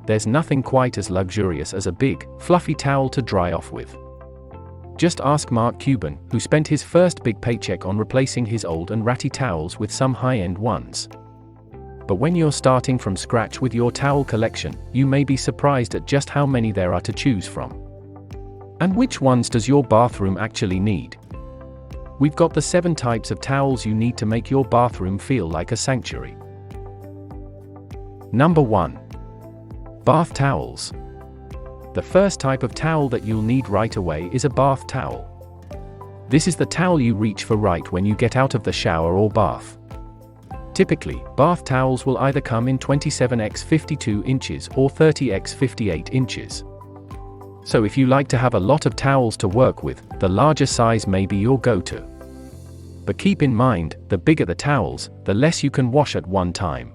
there's nothing quite as luxurious as a big, fluffy towel to dry off with. Just ask Mark Cuban, who spent his first big paycheck on replacing his old and ratty towels with some high-end ones. But when you're starting from scratch with your towel collection, you may be surprised at just how many there are to choose from. And which ones does your bathroom actually need? We've got the 7 types of towels you need to make your bathroom feel like a sanctuary. Number 1. Bath towels. The first type of towel that you'll need right away is a bath towel. This is the towel you reach for right when you get out of the shower or bath. Typically, bath towels will either come in 27x 52 inches or 30x 58 inches. So if you like to have a lot of towels to work with, the larger size may be your go-to. But keep in mind, the bigger the towels, the less you can wash at one time.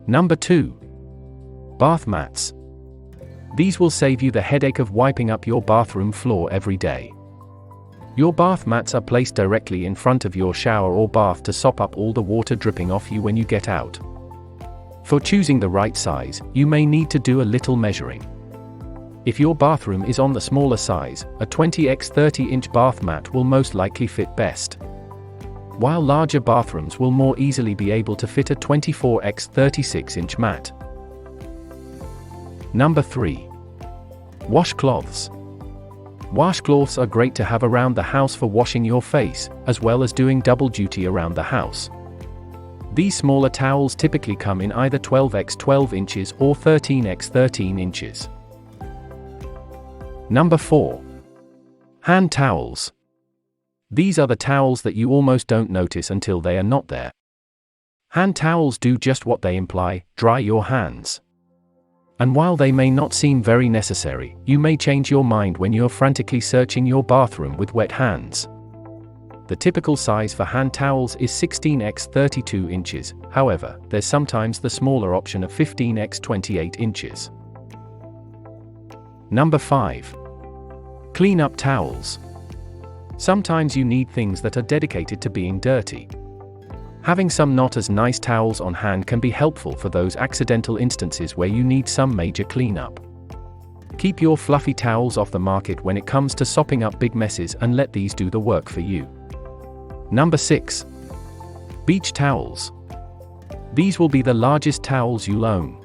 Number 2. Bath mats. These will save you the headache of wiping up your bathroom floor every day. Your bath mats are placed directly in front of your shower or bath to sop up all the water dripping off you when you get out. For choosing the right size, you may need to do a little measuring. If your bathroom is on the smaller size, a 20x 30-inch bath mat will most likely fit best, while larger bathrooms will more easily be able to fit a 24x 36-inch mat. Number 3. Washcloths. Washcloths are great to have around the house for washing your face, as well as doing double duty around the house. These smaller towels typically come in either 12x 12 inches or 13x 13 inches. Number 4. Hand towels. These are the towels that you almost don't notice until they are not there. Hand towels do just what they imply: dry your hands. And while they may not seem very necessary, you may change your mind when you're frantically searching your bathroom with wet hands. The typical size for hand towels is 16x 32 inches, however, there's sometimes the smaller option of 15x 28 inches. Number 5. Clean-up towels. Sometimes you need things that are dedicated to being dirty. Having some not as nice towels on hand can be helpful for those accidental instances where you need some major cleanup. Keep your fluffy towels off the market when it comes to sopping up big messes and let these do the work for you. Number 6. Beach towels. These will be the largest towels you'll own.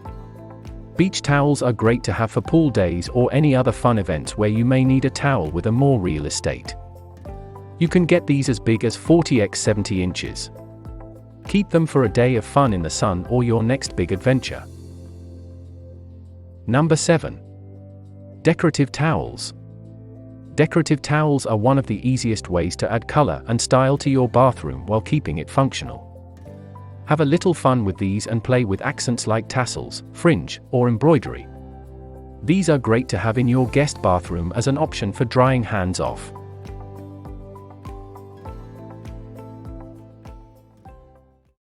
Beach towels are great to have for pool days or any other fun events where you may need a towel with a more real estate. You can get these as big as 40x 70 inches. Keep them for a day of fun in the sun or your next big adventure. Number 7. Decorative towels. Decorative towels are one of the easiest ways to add color and style to your bathroom while keeping it functional. Have a little fun with these and play with accents like tassels, fringe, or embroidery. These are great to have in your guest bathroom as an option for drying hands off.